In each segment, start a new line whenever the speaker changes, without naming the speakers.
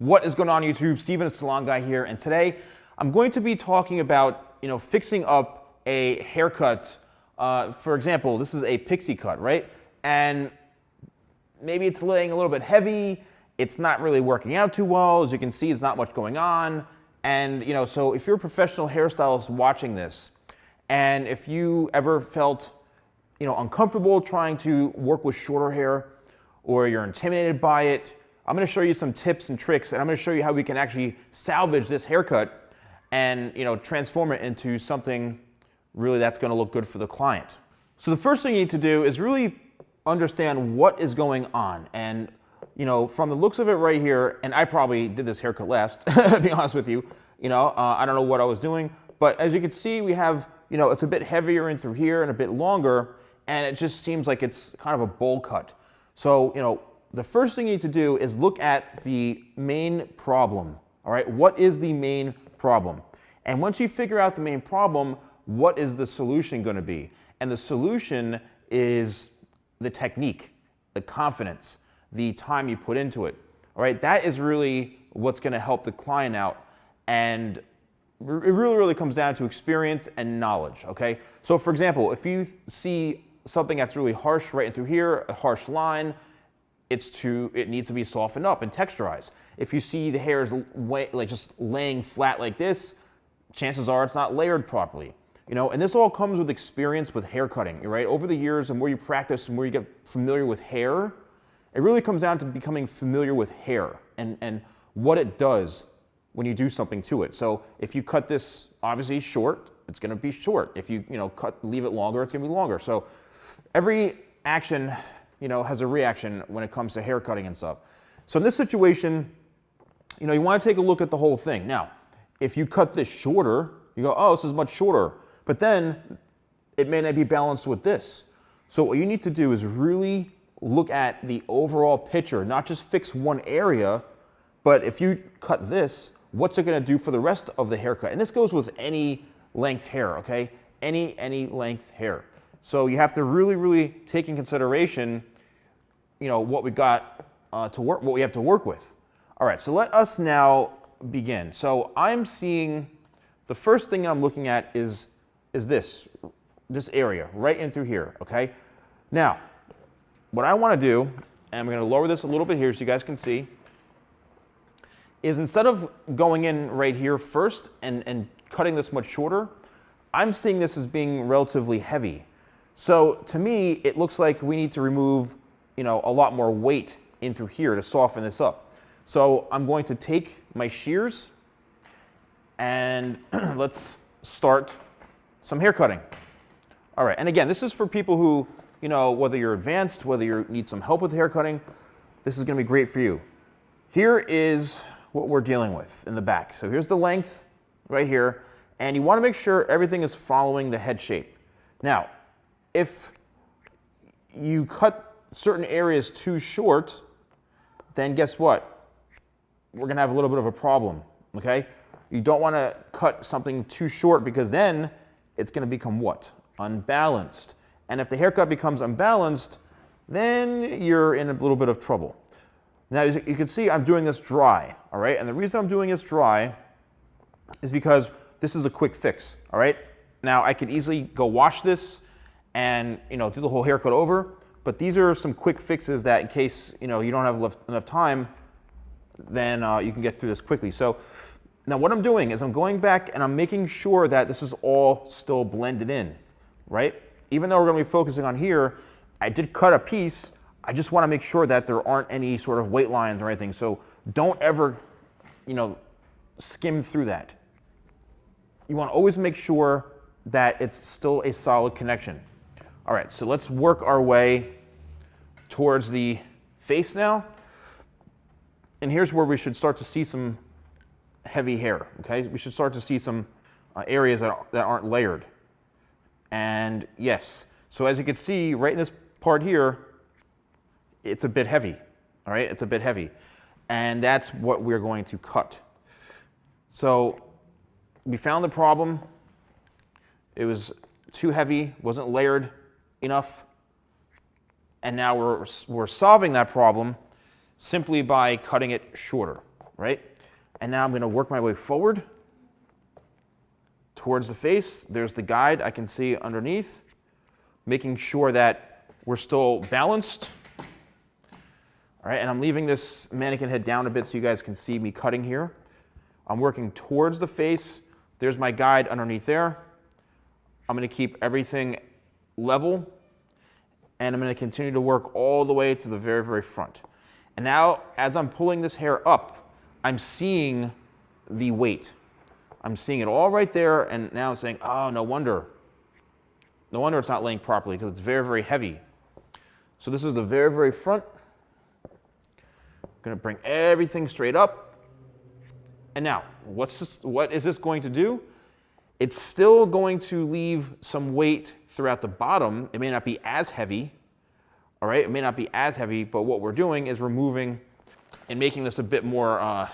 What is going on YouTube? Steven, Salon Guy here, and today I'm going to be talking about fixing up a haircut. For example, this is a pixie cut, right? And maybe it's laying a little bit heavy. It's not really working out too well. As you can see, there's not much going on. And so if you're a professional hairstylist watching this, and if you ever felt uncomfortable trying to work with shorter hair, or you're intimidated by it, I'm going to show you some tips and tricks, and I'm going to show you how we can actually salvage this haircut and transform it into something really that's going to look good for the client. So the first thing you need to do is really understand what is going on. And from the looks of it right here, and I probably did this haircut last, to be honest with you, I don't know what I was doing, but as you can see, we have, it's a bit heavier in through here and a bit longer, and it just seems like it's kind of a bowl cut. So, the first thing you need to do is look at the main problem, all right? What is the main problem? And once you figure out the main problem, what is the solution going to be? And the solution is the technique, the confidence, the time you put into it, all right? That is really what's going to help the client out, and it really comes down to experience and knowledge, okay? So for example, if you see something that's really harsh right in through here, a harsh line, it needs to be softened up and texturized. If you see the hair is just laying flat like this, chances are it's not layered properly. And this all comes with experience with hair cutting, right? Over the years, and more you practice and more you get familiar with hair, it really comes down to becoming familiar with hair and what it does when you do something to it. So if you cut this obviously short, it's going to be short. If you leave it longer, it's going to be longer. So every action has a reaction when it comes to hair cutting and stuff. So in this situation, you want to take a look at the whole thing. Now, if you cut this shorter, you go, oh, this is much shorter, but then it may not be balanced with this. So what you need to do is really look at the overall picture, not just fix one area, but if you cut this, what's it going to do for the rest of the haircut? And this goes with any length hair, okay? Any length hair. So you have to really take in consideration, what we got what we have to work with. All right, so let us now begin. So I'm seeing, the first thing I'm looking at is this area right in through here, okay? Now, what I want to do, and I'm going to lower this a little bit here so you guys can see, is instead of going in right here first and cutting this much shorter, I'm seeing this as being relatively heavy. So to me, it looks like we need to remove, a lot more weight in through here to soften this up. So I'm going to take my shears and let's start some hair cutting. All right, and again, this is for people who, whether you're advanced, whether you need some help with hair cutting, this is going to be great for you. Here is what we're dealing with in the back. So here's the length right here, and you want to make sure everything is following the head shape. Now, if you cut certain areas too short, then guess what? We're going to have a little bit of a problem, okay? You don't want to cut something too short because then it's going to become what? Unbalanced. And if the haircut becomes unbalanced, then you're in a little bit of trouble. Now, as you can see, I'm doing this dry, all right? And the reason I'm doing this dry is because this is a quick fix, all right? Now, I could easily go wash this and do the whole haircut over, but these are some quick fixes that in case you don't have enough time, then you can get through this quickly. So now what I'm doing is I'm going back and I'm making sure that this is all still blended in, right? Even though we're going to be focusing on here, I did cut a piece. I just want to make sure that there aren't any sort of weight lines or anything. So don't ever, skim through that. You want to always make sure that it's still a solid connection. All right, so let's work our way towards the face now. And here's where we should start to see some heavy hair, okay? We should start to see some areas that aren't layered. And yes, so as you can see, right in this part here, it's a bit heavy, all right? It's a bit heavy. And that's what we're going to cut. So we found the problem. It was too heavy, wasn't layered enough. And now we're solving that problem simply by cutting it shorter. right? And now I'm going to work my way forward towards the face. There's the guide I can see underneath, making sure that we're still balanced. All right, and I'm leaving this mannequin head down a bit so you guys can see me cutting here. I'm working towards the face. There's my guide underneath there. I'm going to keep everything level, and I'm going to continue to work all the way to the very, very front. And now, as I'm pulling this hair up, I'm seeing the weight. I'm seeing it all right there, and now I'm saying, oh, no wonder. No wonder it's not laying properly, because it's very, very heavy. So this is the very, very front. I'm going to bring everything straight up. And now, what is this going to do? It's still going to leave some weight throughout the bottom. It may not be as heavy, all right? It may not be as heavy, but what we're doing is removing and making this a bit more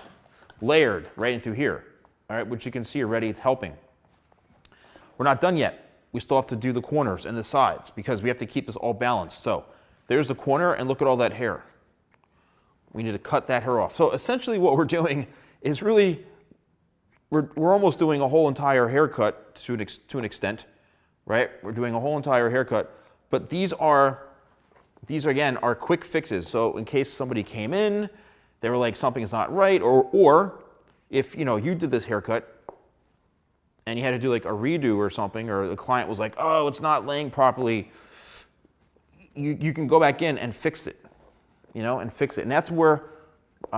layered right in through here, all right? Which you can see already, it's helping. We're not done yet. We still have to do the corners and the sides because we have to keep this all balanced. So there's the corner, and look at all that hair. We need to cut that hair off. So essentially what we're doing is really, we're almost doing a whole entire haircut to an extent, right? We're doing a whole entire haircut, but these again are quick fixes. So in case somebody came in, they were like, something's not right, or if you did this haircut and you had to do like a redo or something, or the client was like, oh, it's not laying properly, you can go back in and fix it, and fix it. And that's where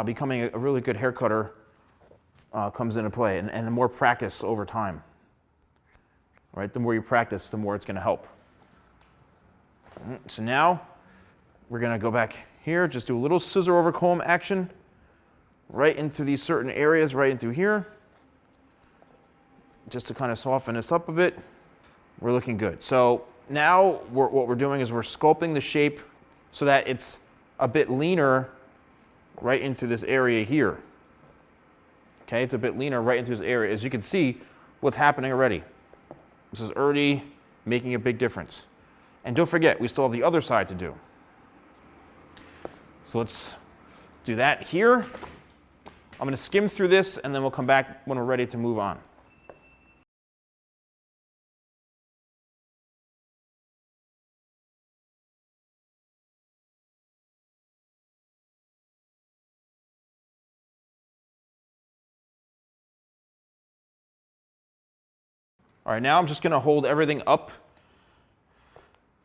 becoming a really good hair cutter comes into play, and the more practice over time, right? The more you practice, the more it's going to help. So now we're going to go back here, just do a little scissor over comb action right into these certain areas, right into here, just to kind of soften this up a bit. We're looking good. So now what we're doing is we're sculpting the shape so that it's a bit leaner right into this area here. Okay, it's a bit leaner right into this area. As you can see, what's happening already. This is already making a big difference. And don't forget, we still have the other side to do. So let's do that here. I'm going to skim through this, and then we'll come back when we're ready to move on. All right, now I'm just going to hold everything up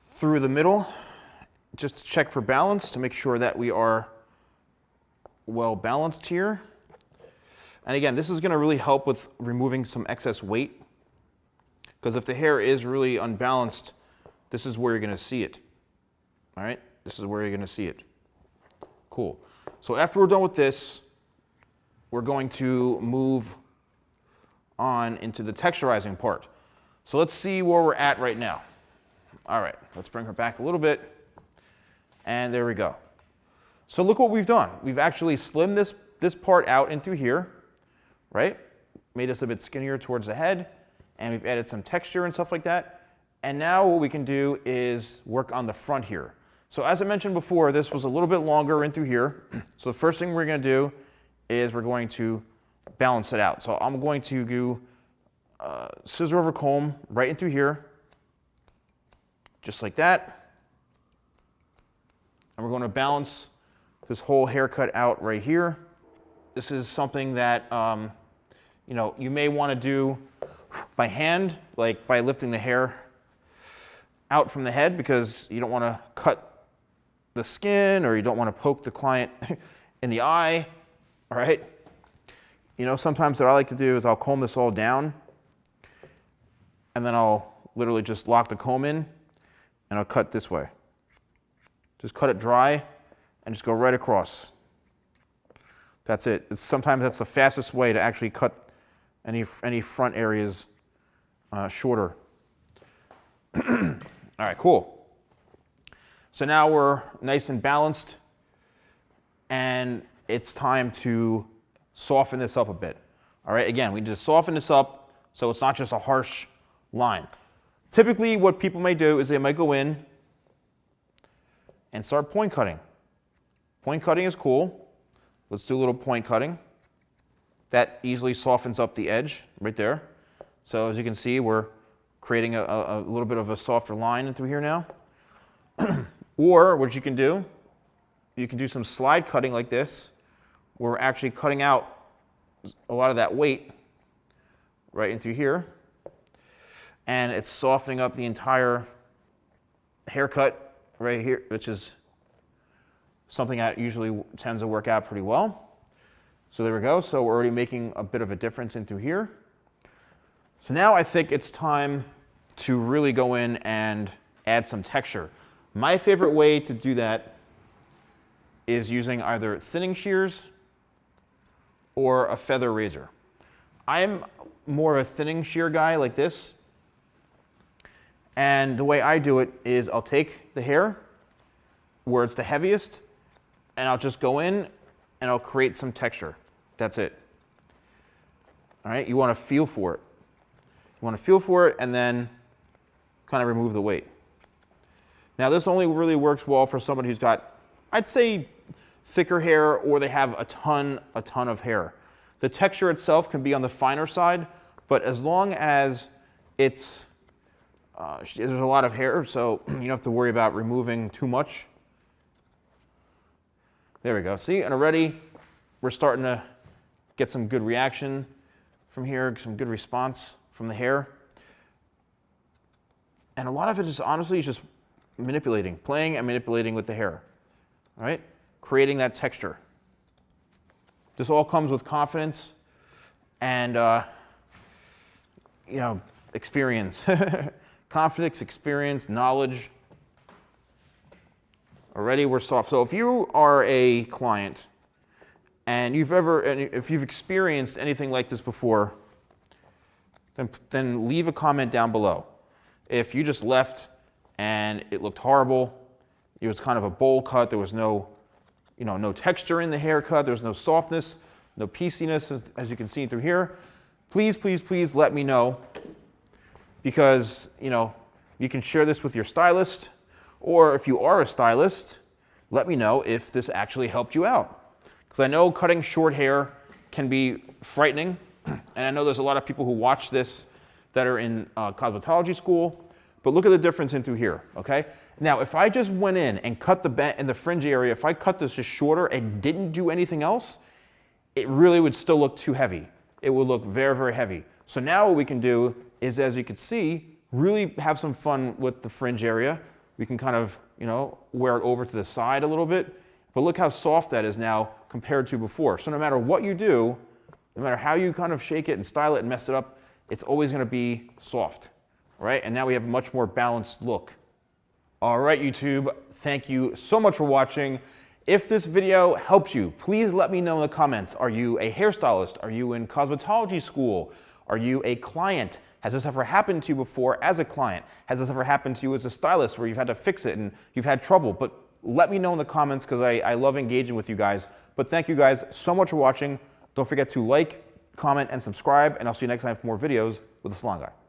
through the middle, just to check for balance, to make sure that we are well balanced here. And again, this is going to really help with removing some excess weight, because if the hair is really unbalanced, this is where you're going to see it. All right, this is where you're going to see it. Cool. So after we're done with this, we're going to move on into the texturizing part. So let's see where we're at right now. All right, let's bring her back a little bit. And there we go. So look what we've done. We've actually slimmed this part out in through here, right? Made this a bit skinnier towards the head, and we've added some texture and stuff like that. And now what we can do is work on the front here. So as I mentioned before, this was a little bit longer in through here. So the first thing we're going to do is we're going to balance it out. So I'm going to do scissor over comb right into here, just like that. And we're going to balance this whole haircut out right here. This is something that you may want to do by hand, like by lifting the hair out from the head, because you don't want to cut the skin, or you don't want to poke the client in the eye. All right. Sometimes what I like to do is I'll comb this all down, and then I'll literally just lock the comb in, and I'll cut this way. Just cut it dry and just go right across. That's it. Sometimes that's the fastest way to actually cut any front areas shorter. All right, cool. So now we're nice and balanced, and it's time to soften this up a bit. All right, again, we need to soften this up so it's not just a harsh line. Typically, what people may do is they might go in and start point cutting. Point cutting is cool. Let's do a little point cutting. that easily softens up the edge right there. So as you can see, we're creating a little bit of a softer line through here now. Or what you can do some slide cutting like this, where we're actually cutting out a lot of that weight right into here. And it's softening up the entire haircut right here, which is something that usually tends to work out pretty well. So there we go. So we're already making a bit of a difference into here. So now I think it's time to really go in and add some texture. My favorite way to do that is using either thinning shears or a feather razor. I'm more of a thinning shear guy like this. And the way I do it is I'll take the hair where it's the heaviest and I'll just go in and I'll create some texture. That's it. All right, you want to feel for it. You want to feel for it and then kind of remove the weight. Now this only really works well for somebody who's got, I'd say, thicker hair or they have a ton of hair. The texture itself can be on the finer side, but as long as it's, there's a lot of hair, so you don't have to worry about removing too much. There we go, see, and already we're starting to get some good reaction from here, some good response from the hair. And a lot of it is honestly just manipulating, playing and manipulating with the hair, all right? Creating that texture. This all comes with confidence and, you know, experience. Confidence, experience, knowledge. Already we're soft. So if you are a client and if you've experienced anything like this before, then leave a comment down below. If you just left and it looked horrible, it was kind of a bowl cut, there was no texture in the haircut, there was no softness, no pieciness, as you can see through here, please, please, please let me know, because you can share this with your stylist, or if you are a stylist, let me know if this actually helped you out. Because I know cutting short hair can be frightening, and I know there's a lot of people who watch this that are in cosmetology school, but look at the difference into here, okay? Now, if I just went in and cut in the fringe area, if I cut this just shorter and didn't do anything else, it really would still look too heavy. It would look very, very heavy. So now what we can do is, as you can see, really have some fun with the fringe area. We can kind of, wear it over to the side a little bit, but look how soft that is now compared to before. So no matter what you do, no matter how you kind of shake it and style it and mess it up, it's always gonna be soft, right? And now we have a much more balanced look. All right, YouTube, thank you so much for watching. If this video helps you, please let me know in the comments. Are you a hairstylist? Are you in cosmetology school? Are you a client? Has this ever happened to you before as a client? Has this ever happened to you as a stylist where you've had to fix it and you've had trouble? But let me know in the comments because I love engaging with you guys. But thank you guys so much for watching. Don't forget to like, comment, and subscribe, and I'll see you next time for more videos with the Salon Guy.